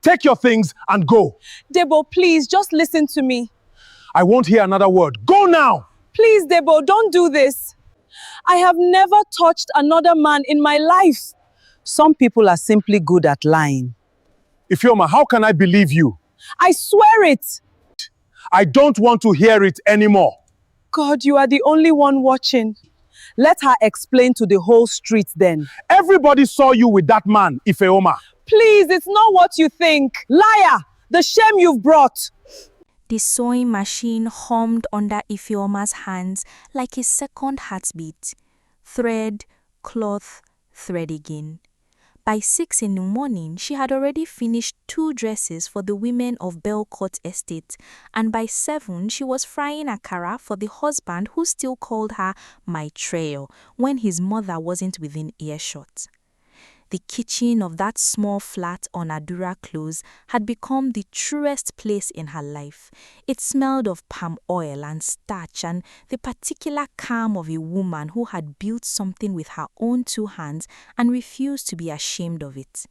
Take your things and go. Debo, please, just listen to me. I won't hear another word. Go now! Please, Debo, don't do this. I have never touched another man in my life. Some people are simply good at lying. Ifeoma, how can I believe you? I swear it. I don't want to hear it anymore. God, you are the only one watching. Let her explain to the whole street then. Everybody saw you with that man, Ifeoma. Please, it's not what you think. Liar! The shame you've brought. The sewing machine hummed under Ifeoma's hands like a second heartbeat. Thread, cloth, thread again. By 6 in the morning, she had already finished 2 dresses for the women of Belcourt Estate, and by 7, she was frying akara for the husband who still called her Maitreyo when his mother wasn't within earshot. The kitchen of that small flat on Adura Close had become the truest place in her life. It smelled of palm oil and starch and the particular calm of a woman who had built something with her own 2 hands and refused to be ashamed of it.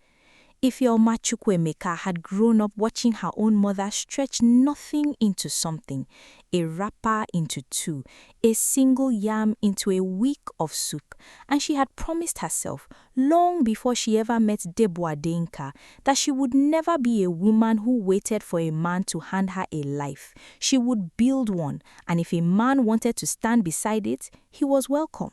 Ifeoma Chukwuemeka had grown up watching her own mother stretch nothing into something, a wrapper into 2, a single yam into a week of soup, and she had promised herself, long before she ever met Debo Adenka, that she would never be a woman who waited for a man to hand her a life. She would build one, and if a man wanted to stand beside it, he was welcome.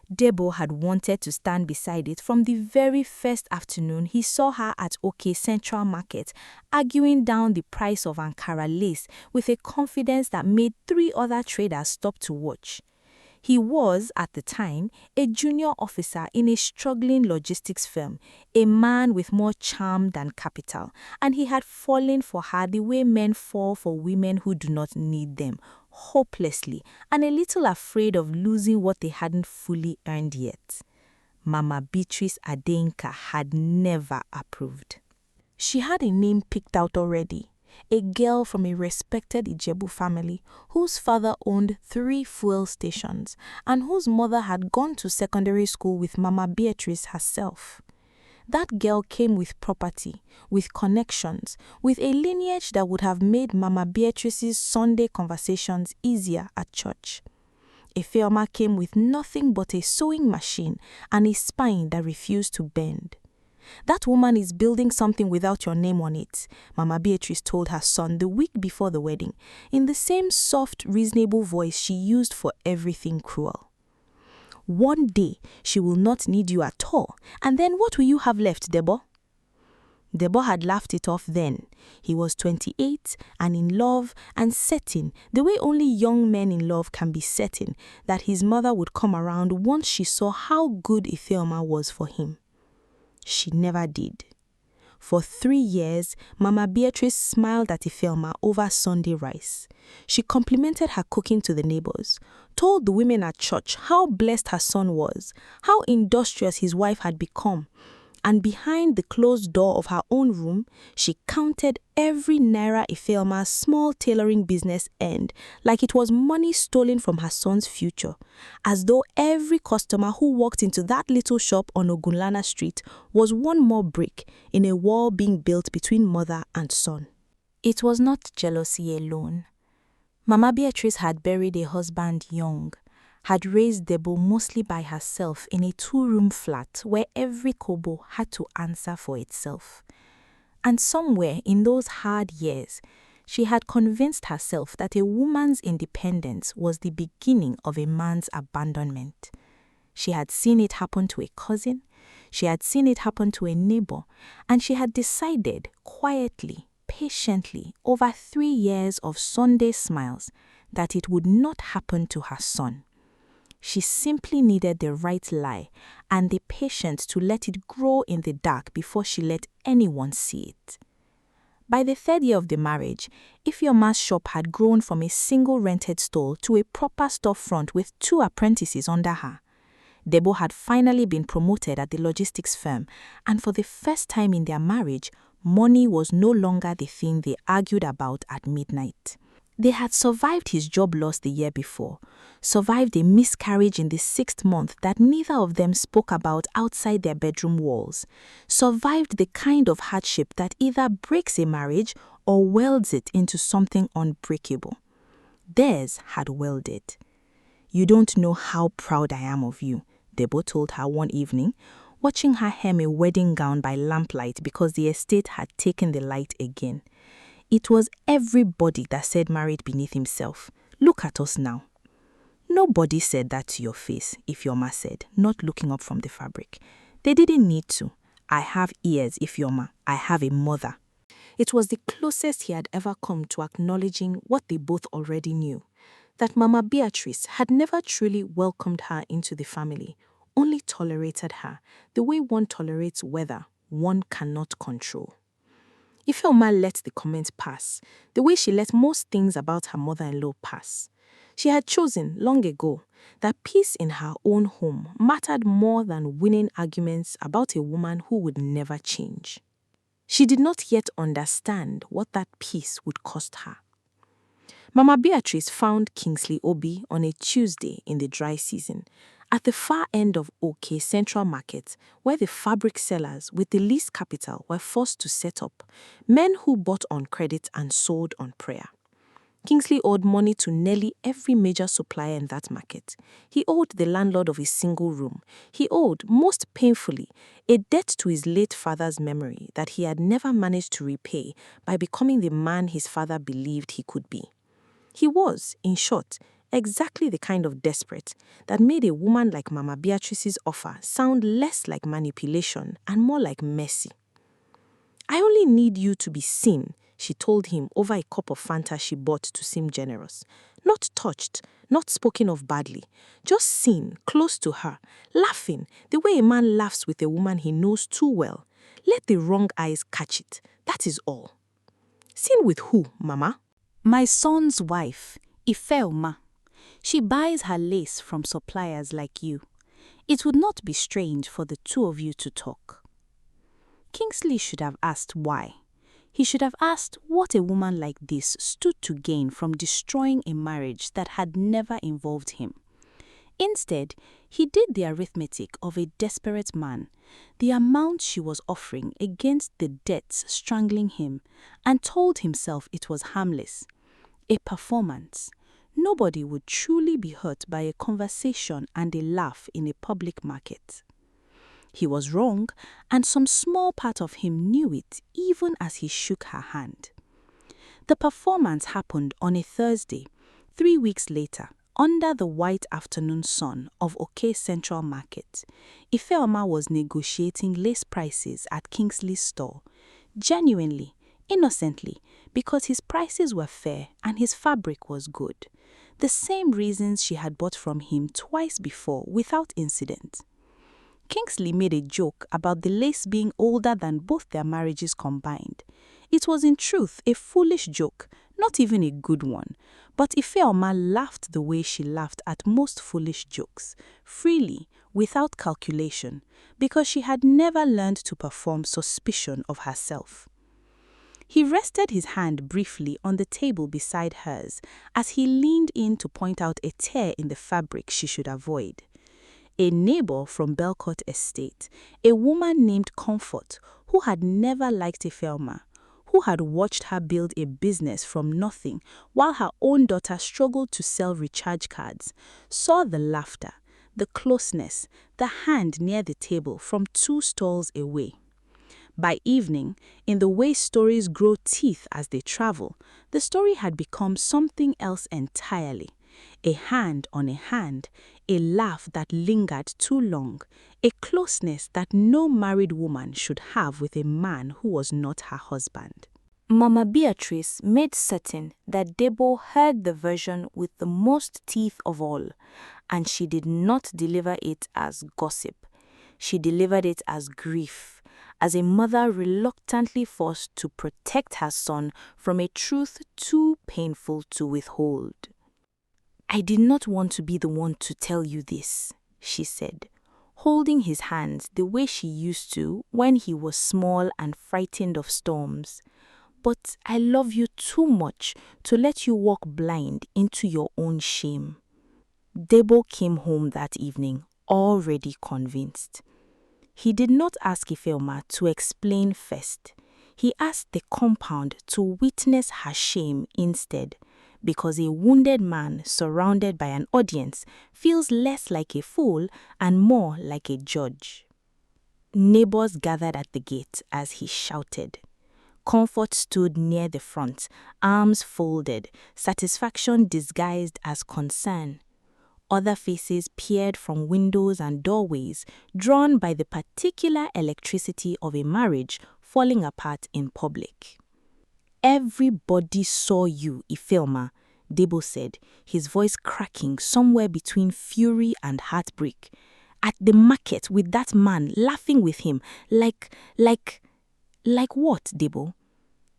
Debo had wanted to stand beside it from the very first afternoon he saw her at OK Central Market, arguing down the price of Ankara lace with a confidence that made 3 other traders stop to watch. He was, at the time, a junior officer in a struggling logistics firm, a man with more charm than capital, and he had fallen for her the way men fall for women who do not need them, hopelessly, and a little afraid of losing what they hadn't fully earned yet. Mama Beatrice Adenka had never approved. She had a name picked out already. A girl from a respected Ijebu family whose father owned 3 fuel stations and whose mother had gone to secondary school with Mama Beatrice herself. That girl came with property, with connections, with a lineage that would have made Mama Beatrice's Sunday conversations easier at church. Ifeoma came with nothing but a sewing machine and a spine that refused to bend. That woman is building something without your name on it, Mama Beatrice told her son the week before the wedding, in the same soft, reasonable voice she used for everything cruel. One day, she will not need you at all, and then what will you have left, Debo? Debo had laughed it off then. He was 28 and in love and certain, the way only young men in love can be certain, that his mother would come around once she saw how good Ifeoma was for him. She never did. For 3 years, Mama Beatrice smiled at Ifeoma over Sunday rice. She complimented her cooking to the neighbors, told the women at church how blessed her son was, how industrious his wife had become, and behind the closed door of her own room, she counted every naira Ifeoma's small tailoring business earned like it was money stolen from her son's future, as though every customer who walked into that little shop on Ogunlana Street was one more brick in a wall being built between mother and son. It was not jealousy alone. Mama Beatrice had buried a husband young, had raised Debo mostly by herself in a 2-room flat where every kobo had to answer for itself. And somewhere in those hard years, she had convinced herself that a woman's independence was the beginning of a man's abandonment. She had seen it happen to a cousin, she had seen it happen to a neighbor, and she had decided quietly, patiently, over 3 years of Sunday smiles, that it would not happen to her son. She simply needed the right lie and the patience to let it grow in the dark before she let anyone see it. By the 3rd year of the marriage, Ifeoma's shop had grown from a single rented stall to a proper storefront with 2 apprentices under her. Debo had finally been promoted at the logistics firm, and for the first time in their marriage, money was no longer the thing they argued about at midnight. They had survived his job loss the year before, survived a miscarriage in the 6th month that neither of them spoke about outside their bedroom walls, survived the kind of hardship that either breaks a marriage or welds it into something unbreakable. Theirs had welded. "You don't know how proud I am of you," Debo told her one evening, watching her hem a wedding gown by lamplight because the estate had taken the light again. It was everybody that said married beneath himself. "Look at us now." "Nobody said that to your face," Ifeoma said, not looking up from the fabric. "They didn't need to. I have ears, Ifeoma. I have a mother." It was the closest he had ever come to acknowledging what they both already knew, that Mama Beatrice had never truly welcomed her into the family, only tolerated her, the way one tolerates weather one cannot control. Ifeoma let the comment pass, the way she let most things about her mother-in-law pass. She had chosen, long ago, that peace in her own home mattered more than winning arguments about a woman who would never change. She did not yet understand what that peace would cost her. Mama Beatrice found Kingsley Obi on a Tuesday in the dry season, at the far end of OK Central Market, where the fabric sellers with the least capital were forced to set up, men who bought on credit and sold on prayer. Kingsley owed money to nearly every major supplier in that market. He owed the landlord of his single room. He owed, most painfully, a debt to his late father's memory that he had never managed to repay by becoming the man his father believed he could be. He was, in short, exactly the kind of desperate that made a woman like Mama Beatrice's offer sound less like manipulation and more like mercy. "I only need you to be seen," she told him over a cup of Fanta she bought to seem generous. Not touched, not spoken of badly, just seen, close to her, laughing, the way a man laughs with a woman he knows too well. Let the wrong eyes catch it, that is all. "Seen with who, Mama?" "My son's wife, Ifeoma. She buys her lace from suppliers like you. It would not be strange for the two of you to talk." Kingsley should have asked why. He should have asked what a woman like this stood to gain from destroying a marriage that had never involved him. Instead, he did the arithmetic of a desperate man, the amount she was offering against the debts strangling him, and told himself it was harmless. A performance. Nobody would truly be hurt by a conversation and a laugh in a public market. He was wrong, and some small part of him knew it even as he shook her hand. The performance happened on a Thursday, 3 weeks later, under the white afternoon sun of OK Central Market. Ifeoma was negotiating lace prices at Kingsley's store, genuinely, innocently, because his prices were fair and his fabric was good. The same reasons she had bought from him twice before without incident. Kingsley made a joke about the lace being older than both their marriages combined. It was in truth a foolish joke, not even a good one, but Ifeoma laughed the way she laughed at most foolish jokes, freely, without calculation, because she had never learned to perform suspicion of herself. He rested his hand briefly on the table beside hers as he leaned in to point out a tear in the fabric she should avoid. A neighbor from Belcourt Estate, a woman named Comfort, who had never liked Ifeoma, who had watched her build a business from nothing while her own daughter struggled to sell recharge cards, saw the laughter, the closeness, the hand near the table from 2 stalls away. By evening, in the way stories grow teeth as they travel, the story had become something else entirely. A hand on a hand, a laugh that lingered too long, a closeness that no married woman should have with a man who was not her husband. Mama Beatrice made certain that Debo heard the version with the most teeth of all, and she did not deliver it as gossip. She delivered it as grief, as a mother reluctantly forced to protect her son from a truth too painful to withhold. "I did not want to be the one to tell you this," she said, holding his hands the way she used to when he was small and frightened of storms. but I love you too much to let you walk blind into your own shame. Debo came home that evening, already convinced. He did not ask Ifeoma to explain first. He asked the compound to witness her shame instead, because a wounded man surrounded by an audience feels less like a fool and more like a judge. Neighbors gathered at the gate as he shouted. Comfort stood near the front, arms folded, satisfaction disguised as concern. Other faces peered from windows and doorways, drawn by the particular electricity of a marriage falling apart in public. Everybody saw you, Ifeoma, Debo said, his voice cracking somewhere between fury and heartbreak. At the market with that man laughing with him, like what, Debo?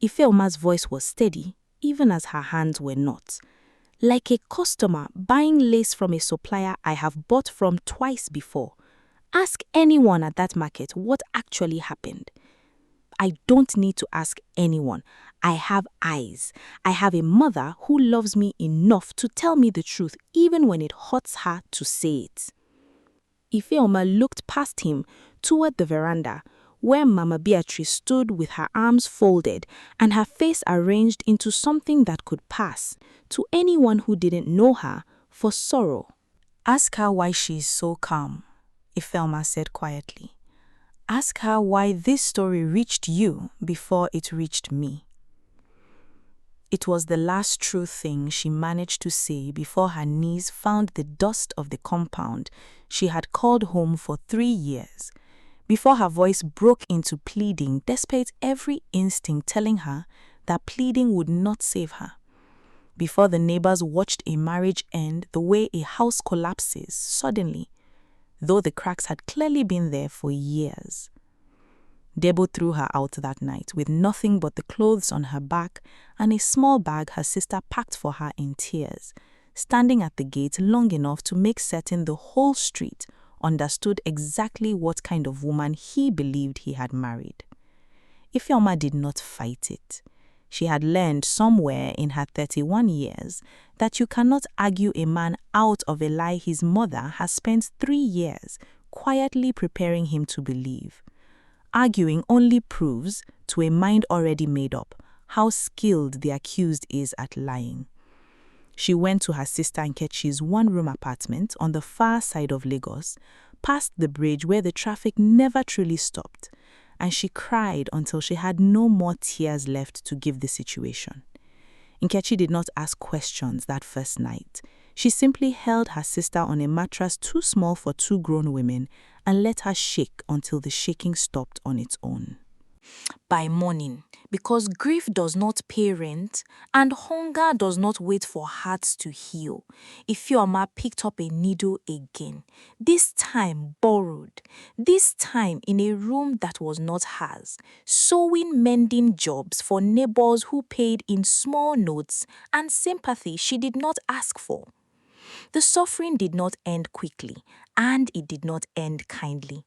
Ifeoma's voice was steady, even as her hands were not. Like a customer buying lace from a supplier I have bought from twice before. Ask anyone at that market what actually happened. I don't need to ask anyone. I have eyes. I have a mother who loves me enough to tell me the truth even when it hurts her to say it. Ifeoma looked past him toward the veranda, where Mama Beatrice stood with her arms folded and her face arranged into something that could pass, to anyone who didn't know her, for sorrow. Ask her why she is so calm, Ifeoma said quietly. Ask her why this story reached you before it reached me. It was the last true thing she managed to say before her knees found the dust of the compound she had called home for 3 years, before her voice broke into pleading despite every instinct telling her that pleading would not save her, before the neighbors watched a marriage end the way a house collapses suddenly, though the cracks had clearly been there for years. Debo threw her out that night with nothing but the clothes on her back and a small bag her sister packed for her in tears, standing at the gate long enough to make certain the whole street understood exactly what kind of woman he believed he had married. Ifeoma did not fight it. She had learned somewhere in her 31 years that you cannot argue a man out of a lie his mother has spent 3 years quietly preparing him to believe. Arguing only proves, to a mind already made up, how skilled the accused is at lying. She went to her sister Nkechi's one-room apartment on the far side of Lagos, past the bridge where the traffic never truly stopped, and she cried until she had no more tears left to give the situation. Nkechi did not ask questions that first night. She simply held her sister on a mattress too small for 2 grown women and let her shake until the shaking stopped on its own. By morning, because grief does not pay rent and hunger does not wait for hearts to heal, Ifeoma picked up a needle again, this time borrowed, this time in a room that was not hers, sewing mending jobs for neighbors who paid in small notes and sympathy she did not ask for. The suffering did not end quickly, and it did not end kindly.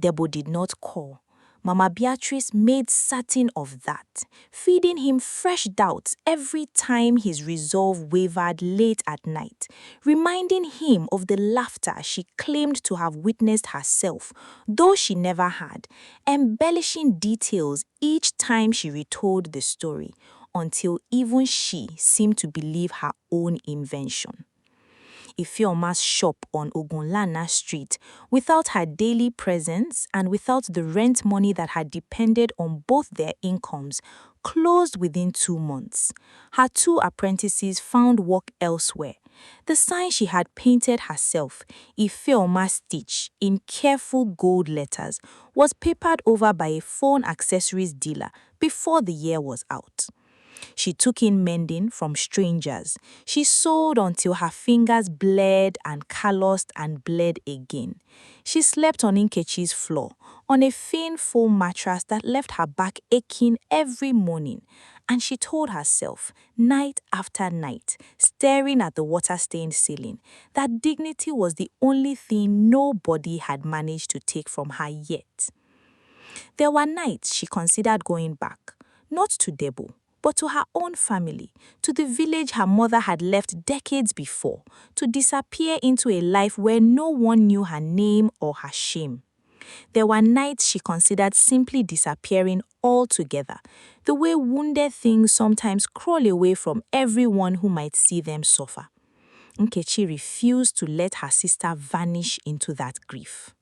Debo did not call. Mama Beatrice made certain of that, feeding him fresh doubts every time his resolve wavered late at night, reminding him of the laughter she claimed to have witnessed herself, though she never had, embellishing details each time she retold the story, until even she seemed to believe her own invention. Ifeoma's shop on Ogunlana Street, without her daily presence and without the rent money that had depended on both their incomes, closed within 2 months. Her 2 apprentices found work elsewhere. The sign she had painted herself, Ifeoma Stitch, in careful gold letters, was papered over by a phone accessories dealer before the year was out. She took in mending from strangers. She sewed until her fingers bled and calloused and bled again. She slept on Nkechi's floor, on a thin foam mattress that left her back aching every morning. And she told herself, night after night, staring at the water-stained ceiling, that dignity was the only thing nobody had managed to take from her yet. There were nights she considered going back, not to Debo, but to her own family, to the village her mother had left decades before, to disappear into a life where no one knew her name or her shame. There were nights she considered simply disappearing altogether, the way wounded things sometimes crawl away from everyone who might see them suffer. Nkechi refused to let her sister vanish into that grief.